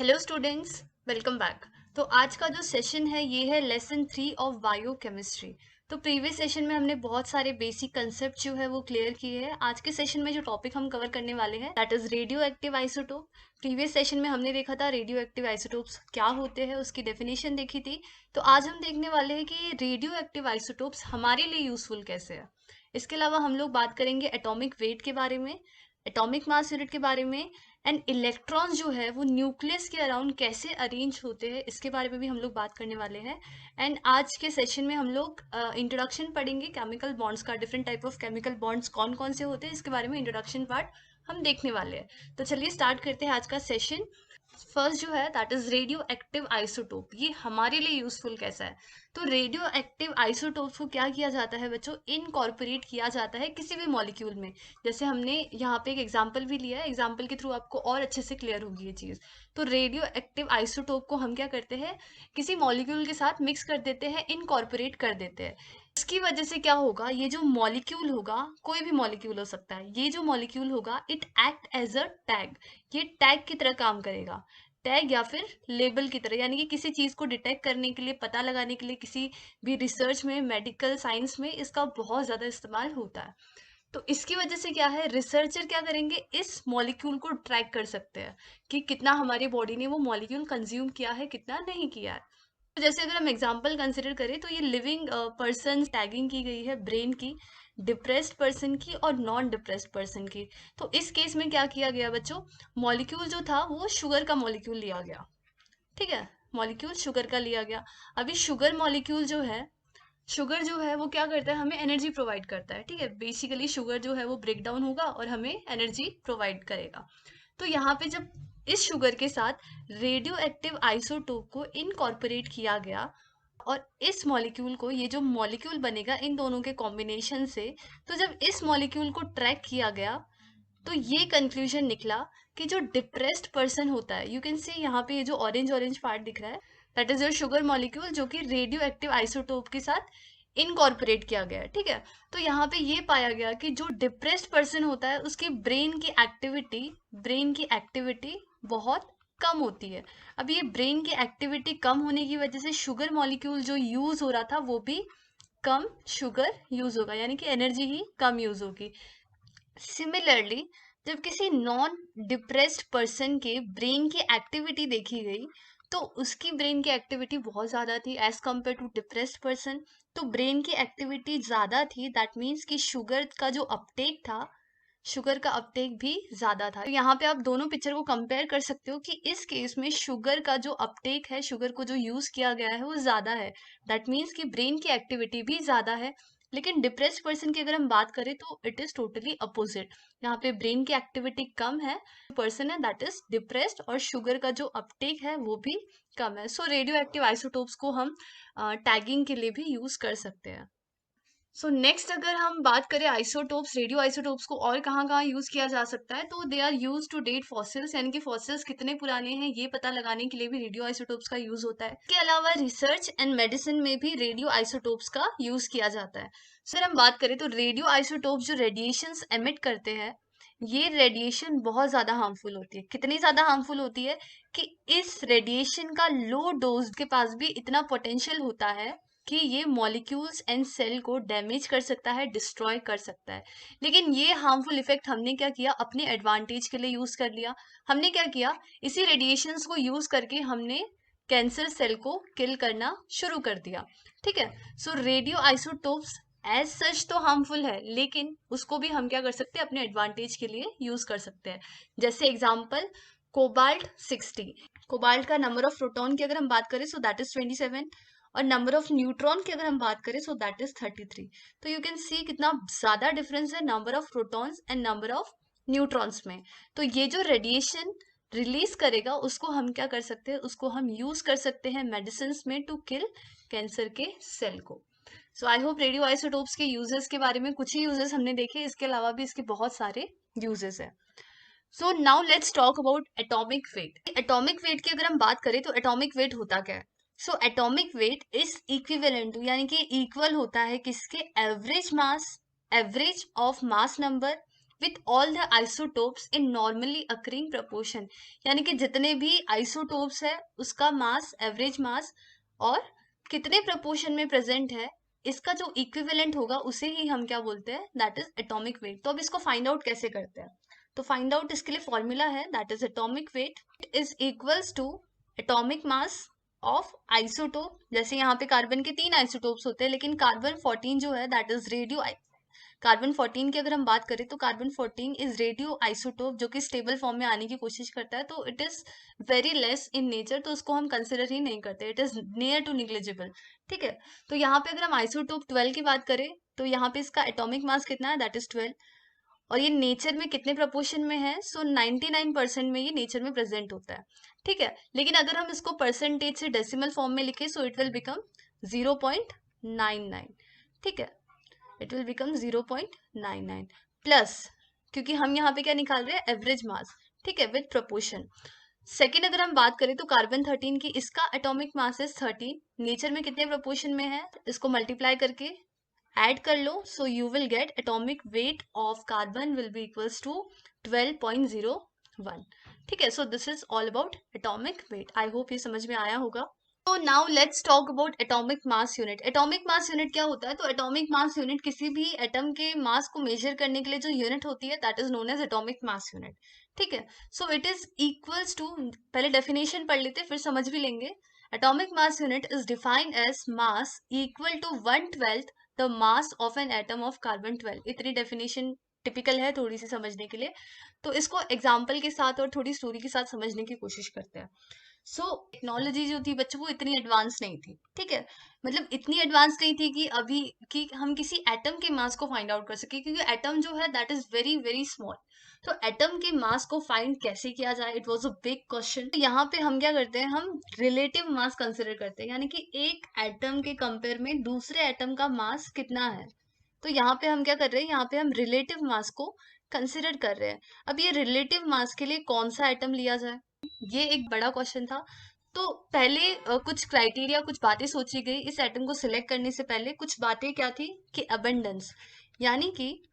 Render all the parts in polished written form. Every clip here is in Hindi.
Hello students, welcome back. तो आज का जो सेशन है ये है लेसन 3 ऑफ बायोकेमिस्ट्री। तो प्रीवियस सेशन में हमने बहुत सारे बेसिक कंसेप्ट जो है वो क्लियर किए हैं। आज के सेशन में जो टॉपिक हम कवर करने वाले हैं that is radio active isotope. Previous session में हमने देखा था रेडियो एक्टिव आइसोटोप्स क्या होते हैं, उसकी डेफिनेशन देखी थी। तो आज हम देखने वाले हैं कि रेडियो एक्टिव आइसोटोप्स हमारे लिए यूजफुल कैसे है। इसके अलावा हम लोग बात करेंगे एटॉमिक वेट के बारे में, एटॉमिक मास यूनिट के बारे में, एंड इलेक्ट्रॉन्स जो है वो न्यूक्लियस के अराउंड कैसे अरेंज होते हैं इसके बारे में भी हम लोग बात करने वाले हैं। एंड आज के सेशन में हम लोग इंट्रोडक्शन पढ़ेंगे केमिकल बॉन्ड्स का, different type of chemical bonds कौन कौन से होते हैं इसके बारे में इंट्रोडक्शन पार्ट हम देखने वाले हैं। तो चलिए स्टार्ट करते हैं आज का सेशन। फर्स्ट जो है that is radio active isotope, ये हमारे लिए यूजफुल कैसा है। तो रेडियो एक्टिव आइसोटोप को क्या किया जाता है बच्चों, इनकॉर्पोरेट किया जाता है किसी भी मॉलिक्यूल में। जैसे हमने यहाँ पे एक एग्जांपल भी लिया है, एग्जांपल के थ्रू आपको और अच्छे से क्लियर होगी ये चीज। तो रेडियो एक्टिव आइसोटोप को हम क्या करते हैं, किसी मॉलिक्यूल के साथ मिक्स कर देते हैं, इनकॉर्पोरेट कर देते हैं। इसकी वजह से क्या होगा, ये जो मॉलिक्यूल होगा, कोई भी मॉलिक्यूल हो सकता है, ये जो मॉलिक्यूल होगा it act as a tag, ये टैग की तरह काम करेगा। टैग या फिर लेबल की तरह, यानी कि किसी चीज को डिटेक्ट करने के लिए, पता लगाने के लिए, किसी भी रिसर्च में, मेडिकल साइंस में इसका बहुत ज्यादा इस्तेमाल होता है। तो इसकी वजह से क्या है, रिसर्चर क्या करेंगे, इस मॉलिक्यूल को ट्रैक कर सकते हैं कि कितना हमारी बॉडी ने वो मॉलिक्यूल कंज्यूम किया है, कितना नहीं किया है। तो जैसे अगर हम एग्जांपल कंसिडर करें तो ये लिविंग पर्सन टैगिंग की गई है ब्रेन की, डिप्रेस्ड पर्सन की और नॉन डिप्रेस्ड पर्सन की। तो इस केस में क्या किया गया बच्चों, मॉलिक्यूल जो था वो शुगर का मॉलिक्यूल लिया गया। ठीक है, मॉलिक्यूल शुगर का लिया गया। अभी शुगर मॉलिक्यूल जो है, शुगर जो है वो क्या करता है, हमें एनर्जी प्रोवाइड करता है। ठीक है, बेसिकली शुगर जो है वो ब्रेक डाउन होगा और हमें एनर्जी प्रोवाइड करेगा। तो यहाँ पे जब इस शुगर के साथ रेडियो एक्टिव आइसोटोप को इनकॉर्पोरेट किया गया और इस मॉलिक्यूल को, ये जो मॉलिक्यूल बनेगा इन दोनों के कॉम्बिनेशन से, तो जब इस मॉलिक्यूल को ट्रैक किया गया तो ये कंक्लूजन निकला कि जो डिप्रेस्ड पर्सन होता है, यू कैन सी यहाँ पे ये जो ऑरेंज ऑरेंज पार्ट दिख रहा है, that is your sugar molecule जो कि रेडियो एक्टिव आइसोटोप के साथ इनकॉर्पोरेट किया गया है। ठीक है, तो यहाँ पे ये पाया गया कि जो डिप्रेस्ड पर्सन होता है उसकी ब्रेन की एक्टिविटी बहुत कम होती है। अब ये ब्रेन की एक्टिविटी कम होने की वजह से शुगर मॉलिक्यूल जो यूज हो रहा था वो भी कम शुगर यूज होगा, यानी कि एनर्जी ही कम यूज होगी। सिमिलरली जब किसी नॉन डिप्रेस्ड पर्सन के ब्रेन की एक्टिविटी देखी गई तो उसकी ब्रेन की एक्टिविटी बहुत ज़्यादा थी as compare to depressed person. तो ब्रेन की एक्टिविटी ज़्यादा थी, दैट मीन्स कि शुगर का जो अपटेक था, शुगर का अपटेक भी ज़्यादा था। तो यहाँ पे आप दोनों पिक्चर को कंपेयर कर सकते हो कि इस केस में शुगर का जो अपटेक है, शुगर को जो यूज़ किया गया है वो ज़्यादा है, दैट मीन्स कि ब्रेन की एक्टिविटी भी ज़्यादा है। लेकिन डिप्रेस्ड पर्सन की अगर हम बात करें तो इट इज टोटली अपोजिट, यहाँ पे ब्रेन की एक्टिविटी कम है, पर्सन है दैट इज डिप्रेस्ड, और शुगर का जो अपटेक है वो भी कम है। सो रेडियो एक्टिव आइसोटोप्स को हम टैगिंग के लिए भी यूज कर सकते हैं। सो नेक्स्ट अगर हम बात करें आइसोटोप्स, रेडियो आइसोटोप्स को और कहाँ कहाँ यूज किया जा सकता है, तो they are use to date fossils, यानी कि फॉसिल्स कितने पुराने हैं ये पता लगाने के लिए भी रेडियो आइसोटोप्स का यूज होता है। इसके अलावा रिसर्च एंड मेडिसिन में भी रेडियो आइसोटोप्स का यूज किया जाता है। सर हम बात करें तो रेडियो आइसोटोप्स जो रेडिएशंस एमिट करते हैं, ये रेडिएशन बहुत ज्यादा हार्मफुल होती है। कितनी ज्यादा हार्मफुल होती है कि इस रेडिएशन का लो डोज के पास भी इतना पोटेंशियल होता है कि ये मॉलिक्यूल्स एंड सेल को डैमेज कर सकता है, डिस्ट्रॉय कर सकता है। लेकिन ये हार्मफुल इफेक्ट हमने क्या किया, अपने एडवांटेज के लिए यूज कर लिया। हमने क्या किया, इसी रेडिएशंस को यूज करके हमने कैंसर सेल को किल करना शुरू कर दिया। ठीक है, सो रेडियो आइसोटोप्स एज सच तो हार्मफुल है, लेकिन उसको भी हम क्या कर सकते हैं, अपने एडवांटेज के लिए यूज कर सकते हैं। जैसे एग्जाम्पल कोबाल्ट 60, कोबाल्ट का नंबर ऑफ प्रोटॉन की अगर हम बात करें सो दैट इज 27, और नंबर ऑफ न्यूट्रॉन की अगर हम बात करें सो दैट इज 33। तो यू कैन सी कितना ज्यादा डिफरेंस है number of protons and number of neutrons में। तो ये जो रेडिएशन रिलीज करेगा उसको हम क्या कर सकते हैं, उसको हम यूज कर सकते हैं मेडिसिन में टू किल कैंसर के सेल को। सो आई होप रेडियो आइसोटोप्स के यूजेस के बारे में कुछ ही यूजेस हमने देखे, इसके अलावा भी इसके बहुत सारे यूजेस है। So now let's talk about atomic wait. Atomic weight की अगर हम बात करें तो एटॉमिक वेट होता क्या है। So atomic weight is equivalent to, यानी कि इक्वल होता है किसके, average mass, average of mass number with all the isotopes in normally occurring proportion, यानी कि जितने भी आइसोटोप्स है उसका मास, एवरेज मास और कितने प्रपोर्शन में प्रेजेंट है, इसका जो इक्विवेलेंट होगा उसे ही हम क्या बोलते हैं, दैट इज एटॉमिक वेट। तो अब इसको फाइंड आउट कैसे करते हैं, तो फाइंड आउट इसके लिए फॉर्मूला है, that is atomic weight is equals to atomic mass of isotope. जैसे यहाँ पे कार्बन के 3 आइसोटोप्स होते हैं, लेकिन कार्बन 14 जो है दैट इज रेडियो, कार्बन 14 की अगर हम बात करें तो कार्बन 14 इज रेडियो आइसोटोप जो कि स्टेबल फॉर्म में आने की कोशिश करता है, तो it is very less in nature, तो उसको हम कंसिडर ही नहीं करते, it is near to negligible. ठीक है, तो यहाँ पे अगर हम आइसोटोप 12 की बात करें तो यहाँ पे इसका एटॉमिक मास कितना है, दैट इज 12, और ये नेचर में कितने प्रपोर्शन में है, सो 99% में ये नेचर में प्रेजेंट होता है। ठीक है, लेकिन अगर हम इसको परसेंटेज से डेसिमल फॉर्म में लिखे सो इट विल बिकम 0.99। ठीक है, इट विल बिकम 0.99 प्लस, क्योंकि हम यहाँ पे क्या निकाल रहे हैं, एवरेज मास। ठीक है, विथ प्रपोर्शन। सेकेंड अगर हम बात करें तो कार्बन 13 की, इसका एटॉमिक मास है 13, नेचर में कितने प्रपोर्शन में है, इसको मल्टीप्लाई करके ऐड कर लो, so you will get atomic weight of carbon will be equals to 12.01। ठीक है, so this is all about atomic weight. I hope ये समझ में आया होगा। तो now let's talk about atomic mass unit. Atomic mass unit क्या होता है, तो एटॉमिक मास यूनिट किसी भी एटम के मास को मेजर करने के लिए जो यूनिट होती है that is known as atomic mass unit. ठीक है, so it is equals to, पहले डेफिनेशन पढ़ लेते फिर समझ भी लेंगे। Atomic mass unit is defined as mass equal to 1/12 the mass of an atom of carbon 12। इतनी डेफिनेशन टिपिकल है थोड़ी सी समझने के लिए, तो इसको एग्जाम्पल के साथ और थोड़ी स्टोरी के साथ समझने की कोशिश करते हैं। सो टेक्नोलॉजी जो थी बच्चों वो इतनी एडवांस नहीं थी। ठीक है, मतलब इतनी एडवांस नहीं थी कि अभी कि हम किसी एटम के मास को फाइंड आउट कर सके, क्योंकि एटम जो है that is very very small. तो एटम के मास को फाइंड कैसे किया जाए, it was a big question. तो यहाँ पे हम क्या करते हैं, हम रिलेटिव मास कंसिडर करते हैं, यानी कि एक एटम के कंपेयर में दूसरे एटम का मास कितना है। तो यहाँ पे हम क्या कर रहे हैं, यहाँ पे हम रिलेटिव मास को कंसिडर कर रहे हैं। अब ये रिलेटिव मास के लिए कौन सा एटम लिया जाए, ये एक बड़ा क्वेश्चन था। तो पहले कुछ क्राइटेरिया, कुछ बातें सोची गई इस एटम को सिलेक्ट करने से पहले। कुछ बातें क्या थी कि अबंडेंस, यानी कि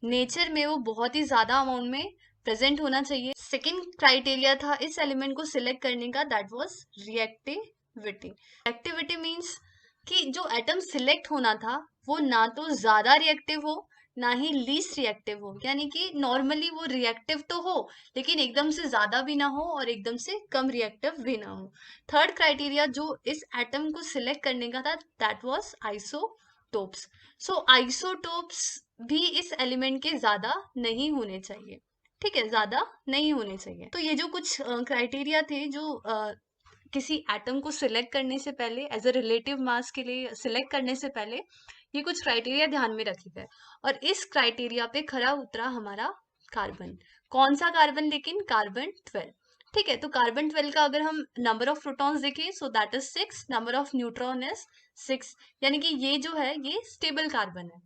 नेचर में वो बहुत ही ज्यादा अमाउंट में प्रेजेंट होना चाहिए। सेकंड क्राइटेरिया था इस एलिमेंट को सिलेक्ट करने का, that was reactivity. Reactivity means कि जो एटम सिलेक्ट होना था वो ना तो ज्यादा रिएक्टिव हो ना ही लीस्ट रिएक्टिव हो, यानी कि नॉर्मली वो रिएक्टिव तो हो लेकिन एकदम से ज्यादा भी ना हो और एकदम से कम रिएक्टिव भी ना हो। थर्ड क्राइटेरिया जो इस एटम को सिलेक्ट करने का था that was isotopes. So isotopes भी इस एलिमेंट के ज्यादा नहीं होने चाहिए। ठीक है, ज्यादा नहीं होने चाहिए। तो ये जो कुछ क्राइटेरिया थे जो किसी एटम को सिलेक्ट करने से पहले, एज अ रिलेटिव मास के लिए सिलेक्ट करने से पहले ये कुछ क्राइटेरिया ध्यान में रखे गए, और इस क्राइटेरिया पे खरा उतरा हमारा कार्बन। कौन सा कार्बन, लेकिन कार्बन 12। ठीक है, तो कार्बन 12 का अगर हम नंबर ऑफ प्रोटॉन्स देखें सो that is 6, number of neutron is 6, यानी कि ये जो है ये स्टेबल कार्बन है।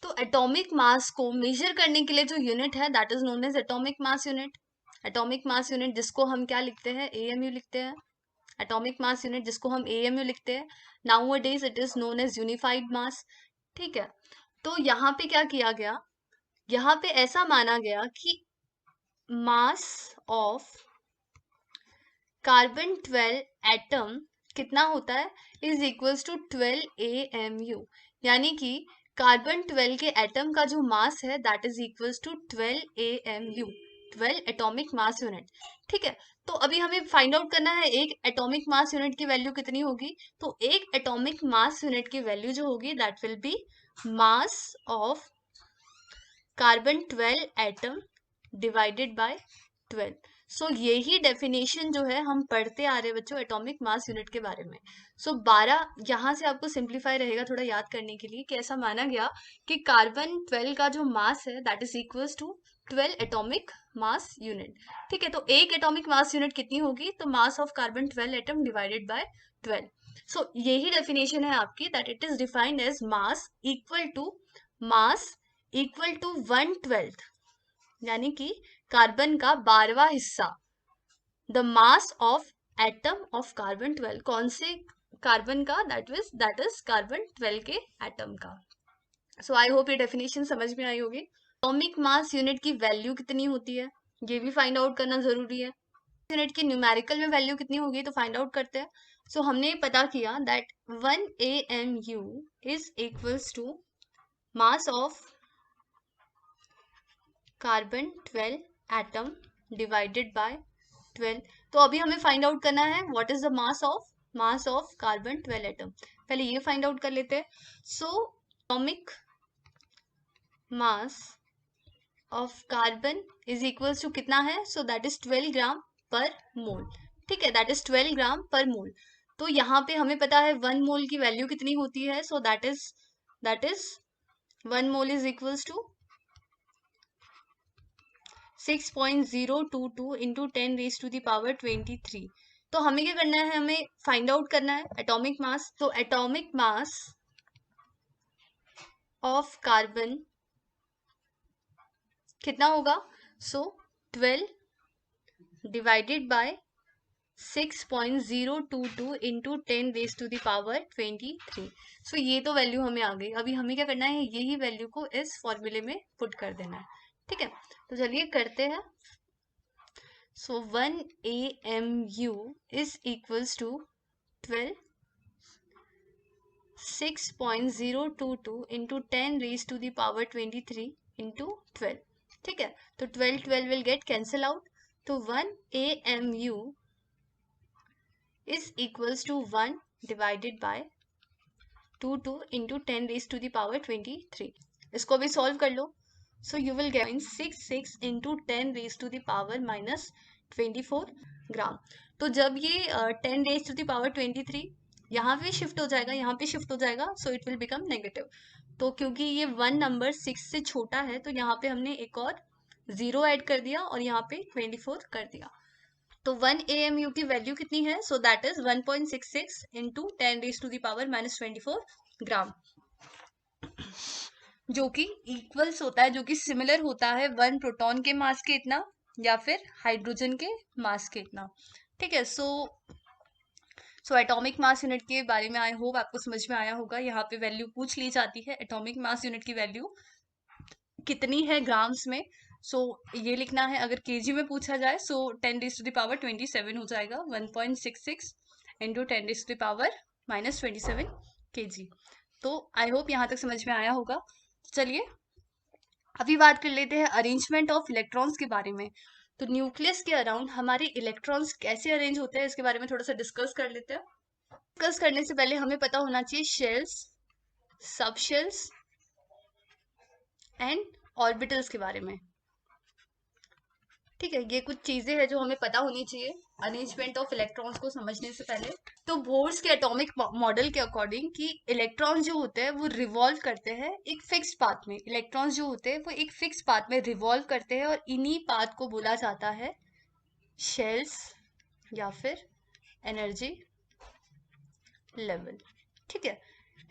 तो एटॉमिक मास को मेजर करने के लिए जो यूनिट है that is known as atomic mass unit. Atomic mass unit जिसको हम क्या लिखते हैं, एएमयू लिखते हैं। एटॉमिक मास यूनिट जिसको हम एएमयू लिखते हैं, nowadays it is known as unified mass. ठीक है, तो यहाँ पे क्या किया गया, यहाँ पे ऐसा माना गया कि मास ऑफ कार्बन 12 एटम कितना होता है, इज इक्वल्स टू 12 AMU, यानी कि कार्बन 12 के एटम का जो मास है that is equals to 12 AMU, 12 atomic mass unit. ठीक है, तो अभी हमें फाइंड आउट करना है एक एटॉमिक मास यूनिट की वैल्यू कितनी होगी। तो एक एटॉमिक मास यूनिट की वैल्यू जो होगी that will be mass of carbon 12 atom divided by 12। So यही डेफिनेशन जो है हम पढ़ते आ रहे बच्चों एटॉमिक मास यूनिट के बारे में। सो 12 यहाँ से आपको सिंप्लीफाई रहेगा थोड़ा याद करने के लिए कि ऐसा माना गया कि कार्बन 12 का जो मास है that is equals to 12 atomic mass unit. ठीक है, तो एक एटॉमिक मास यूनिट कितनी होगी, तो mass of carbon 12 atom divided by 12। So यही डेफिनेशन है आपकी, that it is defined as mass equal to 1/12, यानी कि कार्बन का 12वां हिस्सा, the mass of atom of carbon 12। कौन से कार्बन का, दैट इज कार्बन 12 के एटम का। सो आई होप ये डेफिनेशन समझ में आई होगी। एटॉमिक मास यूनिट की वैल्यू कितनी होती है, ये भी फाइंड आउट करना जरूरी है। यूनिट की न्यूमेरिकल में वैल्यू कितनी होगी तो फाइंड आउट करते हैं। सो हमने पता किया that 1 AMU is equals to mass of carbon 12 atom divided by 12। तो अभी हमें फाइंड आउट करना है what is the mass of carbon 12 atom. पहले ये फाइंड आउट कर लेते हैं। So atomic mass of carbon is equals to कितना है, सो दैट इज 12 ग्राम पर मोल। ठीक है, दैट इज 12 ग्राम पर मोल। तो यहाँ पे हमें पता है 1 मोल की वैल्यू कितनी होती है, so that is 1 mole is equals to 6.022 into 10 raise to the power 23। तो हमें क्या करना है, हमें फाइंड आउट करना है एटॉमिक मास। तो एटॉमिक मास ऑफ कार्बन कितना होगा, so 12 divided by 6.022 into 10 raise to the power 23। So ये तो वैल्यू हमें आ गई। अभी हमें क्या करना है, यही वैल्यू को इस फॉर्मूले में पुट कर देना है। ठीक है, तो चलिए करते हैं। So 1 AMU is equals to 12 6.022 into 10 raised to the power 23 into 12। ठीक है, तो 12 will get cancel out। तो 1 AMU is equals to 1 divided by 22 into 10 raised to the power 23। इसको भी सॉल्व कर लो। So you will get 0.66 into 10 raised to the power minus 24 ग्राम। तो जब ये 10 raised to the power 23 यहाँ पे शिफ्ट हो जाएगा, यहाँ पे शिफ्ट हो जाएगा, सो इट विल बिकम नेगेटिव। तो क्योंकि ये 1 नंबर 6 से छोटा है, तो यहाँ पे हमने एक और 0 ऐड कर दिया और यहाँ पे 24 कर दिया। तो 1 AMU की वैल्यू कितनी है, so that is 1.66 into 10 raise to the power minus 24 gram, जो कि इक्वल्स होता है, जो कि सिमिलर होता है 1 प्रोटॉन के मास के इतना या फिर हाइड्रोजन के मास के इतना। ठीक है, सो एटॉमिक मास यूनिट के बारे में आई होप आपको समझ में आया होगा। यहाँ पे वैल्यू पूछ ली जाती है, एटॉमिक मास यूनिट की वैल्यू कितनी है ग्राम्स में। सो ये लिखना है, अगर केजी में पूछा जाए so 10 raise to the power 27 हो जाएगा, 1.66 into 10 raise to the power minus 27 kg। तो आई होप यहाँ तक समझ में आया होगा। चलिए अभी बात कर लेते हैं अरेंजमेंट ऑफ इलेक्ट्रॉन्स के बारे में। तो न्यूक्लियस के अराउंड हमारे इलेक्ट्रॉन्स कैसे अरेंज होते हैं, इसके बारे में थोड़ा सा डिस्कस कर लेते हैं। डिस्कस करने से पहले हमें पता होना चाहिए शेल्स, सब शेल्स एंड ऑर्बिटल्स के बारे में। ठीक है, ये कुछ चीजें हैं जो हमें पता होनी चाहिए अरेंजमेंट ऑफ इलेक्ट्रॉन्स को समझने से पहले। तो बोर्स के एटॉमिक मॉडल के अकॉर्डिंग कि इलेक्ट्रॉन्स जो होते हैं वो रिवॉल्व करते हैं एक फिक्स्ड पाथ में। इलेक्ट्रॉन्स जो होते हैं वो एक फिक्स्ड पाथ में रिवॉल्व करते हैं और इन्हीं पाथ को बोला जाता है शेल्स या फिर एनर्जी लेवल। ठीक है,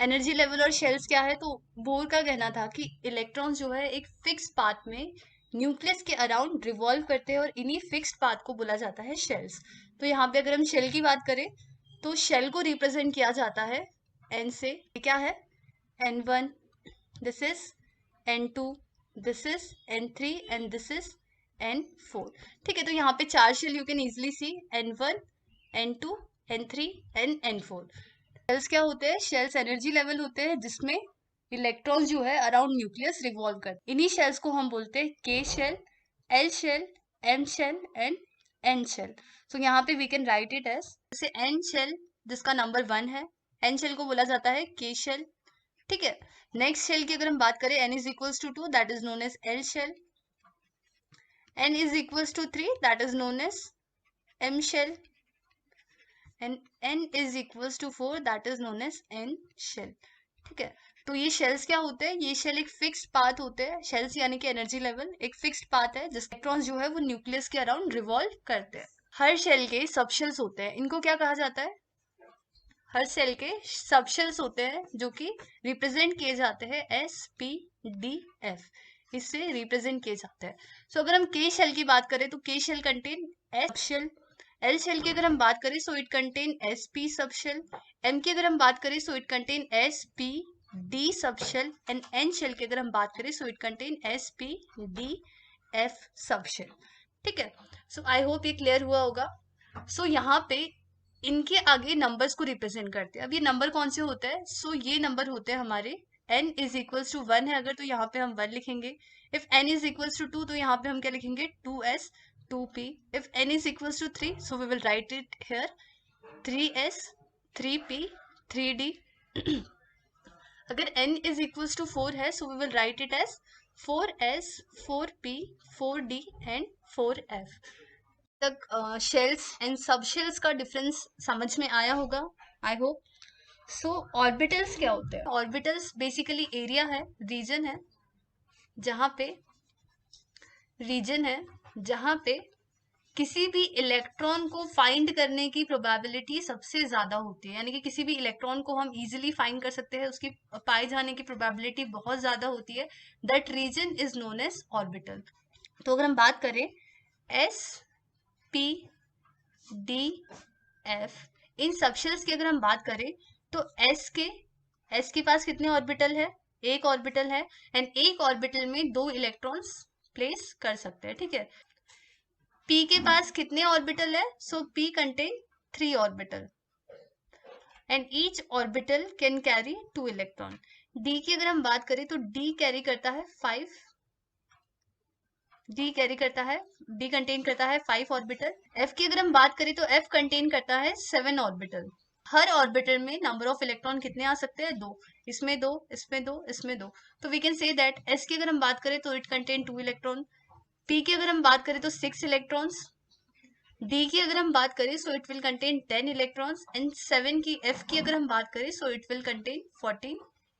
एनर्जी लेवल और शेल्स क्या है, तो बोर का कहना था कि इलेक्ट्रॉन्स जो है एक फिक्स्ड पाथ में न्यूक्लियस के अराउंड रिवॉल्व करते हैं और इन्हीं फिक्स्ड पाथ को बोला जाता है शेल्स। तो यहाँ पे अगर हम शेल की बात करें तो शेल को रिप्रेजेंट किया जाता है एन से। क्या है, N1, this is N2, this is N3 and this is N4। ठीक है, तो यहाँ पे 4 shell you can easily see, N1, N2, N3 and N4। Shells क्या होते हैं, शेल्स एनर्जी लेवल होते हैं जिसमें इलेक्ट्रॉन्स जो है अराउंड न्यूक्लियस रिवॉल्व करते हैं। इन्हीं शेल्स को हम बोलते हैं K shell, L shell, M shell and N shell. So यहाँ पे we can write it as, जैसे एन शेल जिसका नंबर 1 है, एन शेल को बोला जाता है के शेल। ठीक है, नेक्स्ट शेल की अगर हम बात करें, n is equals to 2 that is known as L shell, n is equals to 3 that is known as M shell and n is equals to 4 that is known as n shell. ठीक है, तो ये शेल्स क्या होते हैं, ये शेल एक फिक्स्ड पाथ होते हैं। शेल्स यानी कि एनर्जी लेवल एक फिक्स्ड पाथ है जिस इलेक्ट्रॉन्स जो है वो न्यूक्लियस के अराउंड रिवॉल्व करते हैं। हर शेल के सबशेल्स होते हैं, इनको क्या कहा जाता है, हर सेल के सबशेल्स होते हैं जो कि रिप्रेजेंट किए जाते हैं SPDF, इससे रिप्रेजेंट किए जाते हैं। सो अगर हम के शेल की बात करें तो K shell contain S shell, L shell की अगर हम बात करें so it contain SP subshell, M की अगर हम बात करें so it contain SP D subshell and N shell की अगर हम बात करें so it contain S P D F subshell. ठीक है, सो आई होप ये क्लियर हुआ होगा। सो यहाँ पे इनके आगे नंबर्स को रिप्रेजेंट करते हैं। अब ये नंबर कौन से होते हैं? सो ये नंबर होते हैं हमारे n इज इक्वल्स टू 1 है अगर, तो यहाँ पे हम 1 लिखेंगे। If n is equals to 2 तो यहाँ पे हम क्या लिखेंगे? 2s 2p। If n is equals to 3 so we will write it here 3s 3p 3d। अगर n इज इक्वल्स टू 4 है so we will write it as 4s 4p 4d and 4f। तक शेल्स एंड सब शेल्स का डिफरेंस समझ में आया होगा, आई होप। सो ऑर्बिटल्स क्या होते हैं? ऑर्बिटल्स बेसिकली एरिया है, रीजन है जहाँ पे किसी भी इलेक्ट्रॉन को फाइंड करने की प्रोबेबिलिटी सबसे ज्यादा होती है। यानी कि किसी भी इलेक्ट्रॉन को हम इजीली फाइंड कर सकते हैं, उसकी पाए जाने की प्रोबेबिलिटी बहुत ज्यादा होती है। That region is known as orbital. तो अगर हम बात करें एस पी डी एफ इन सबशेल्स की अगर हम बात करें तो एस के पास कितने ऑर्बिटल है? एक ऑर्बिटल है, एंड एक ऑर्बिटल में 2 इलेक्ट्रॉन्स प्लेस कर सकते हैं। ठीक है, पी के पास कितने ऑर्बिटल है? So P contain 3 orbital and each orbital can carry 2 electron. D की अगर हम बात करें तो डी कैरी करता है 5, डी कंटेन करता है 5 ऑर्बिटल। एफ की अगर हम बात करें तो एफ कंटेन करता है 7 ऑर्बिटल। हर ऑर्बिटल में नंबर ऑफ इलेक्ट्रॉन कितने आ सकते हैं? 2। इसमें 2, इसमें 2, इसमें 2। तो we can say that S की अगर हम बात करें तो इट कंटेन 2 इलेक्ट्रॉन। पी की अगर हम बात करें तो 6 इलेक्ट्रॉन्स। डी की अगर हम बात करें so it will contain 10 electrons and 7 की एफ की अगर हम बात करें so it will contain 14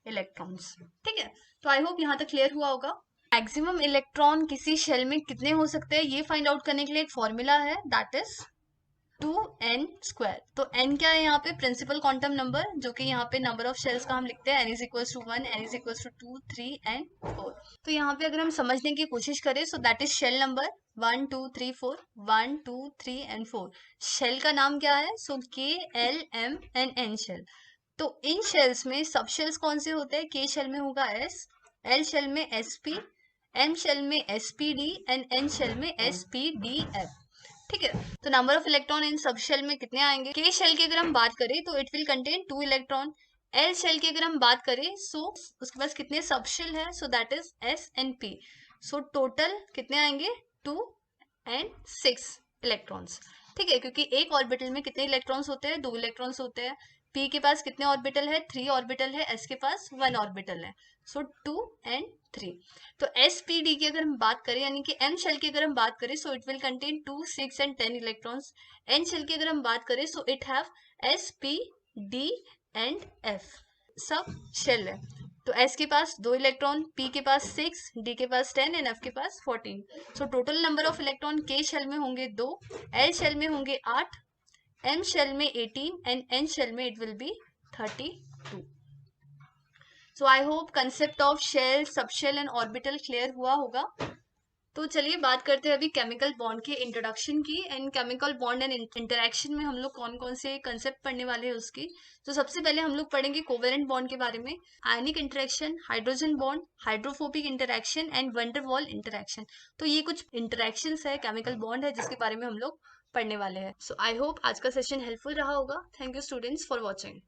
electrons. ठीक है, तो आई होप यहाँ तक क्लियर हुआ होगा। मैक्सिमम इलेक्ट्रॉन किसी शेल में कितने हो सकते हैं ये फाइंड आउट करने के लिए एक फॉर्मूला है, दैट इज 2n²। तो n क्या है यहाँ पे? प्रिंसिपल क्वांटम नंबर, जो कि यहाँ पे नंबर ऑफ शेल्स का हम लिखते हैं n is equals to 1, n is equals to 2, 3 and 4। तो यहाँ पे अगर हम समझने की कोशिश करें so that is shell number 1 2 3 4, 1 2 3 and 4। Shell का नाम क्या है? So K L M and N shell. तो इन शेल्स में सब शेल्स कौन से होते हैं? K शेल में होगा S, L शेल में SP, M शेल में SPD एंड N शेल में SPDF। ठीक है, तो नंबर ऑफ इलेक्ट्रॉन इन सब शेल में कितने आएंगे? K शेल की अगर हम बात करें तो it will contain 2 electron. L shell की अगर हम बात करें सो उसके पास कितने सब शेल है? So that is S and P। So total कितने आएंगे? 2 एंड 6 इलेक्ट्रॉन्स। ठीक है, क्योंकि एक ऑर्बिटल में कितने इलेक्ट्रॉन्स होते हैं? 2 इलेक्ट्रॉन्स होते हैं। P के पास कितने ऑर्बिटल है? 3 ऑर्बिटल है। S के पास 1 ऑर्बिटल है। सो 2 एंड 3। तो SPD की अगर हम बात करें यानी कि M शेल की अगर हम बात करें so it will contain 2 6 and 10 electrons. N shell की अगर हम बात करें so it have S P D and F subshell है। तो S के पास 2 इलेक्ट्रॉन, P के पास 6, D के पास 10 एंड F के पास 14। So total number of electron K shell में होंगे 2, L शेल में होंगे 8, M शेल में 18 एंड N शेल में it will be 32। So I hope concept of shell, subshell and orbital clear हुआ होगा। तो चलिए बात करते हैं अभी केमिकल बॉन्ड के इंट्रोडक्शन की। And chemical bond and interaction में हम लोग कौन कौन से कंसेप्ट पढ़ने वाले हैं उसकी। तो सबसे पहले हम लोग पढ़ेंगे कोवेलेंट बॉन्ड के बारे में, ionic interaction, hydrogen bond, hydrophobic interaction and van der Waals interaction. तो ये कुछ इंटरेक्शंस है, केमिकल बॉन्ड है जिसके बारे में हम लोग पढ़ने वाले हैं। सो आई होप आज का सेशन हेल्पफुल रहा होगा। Thank you students for watching.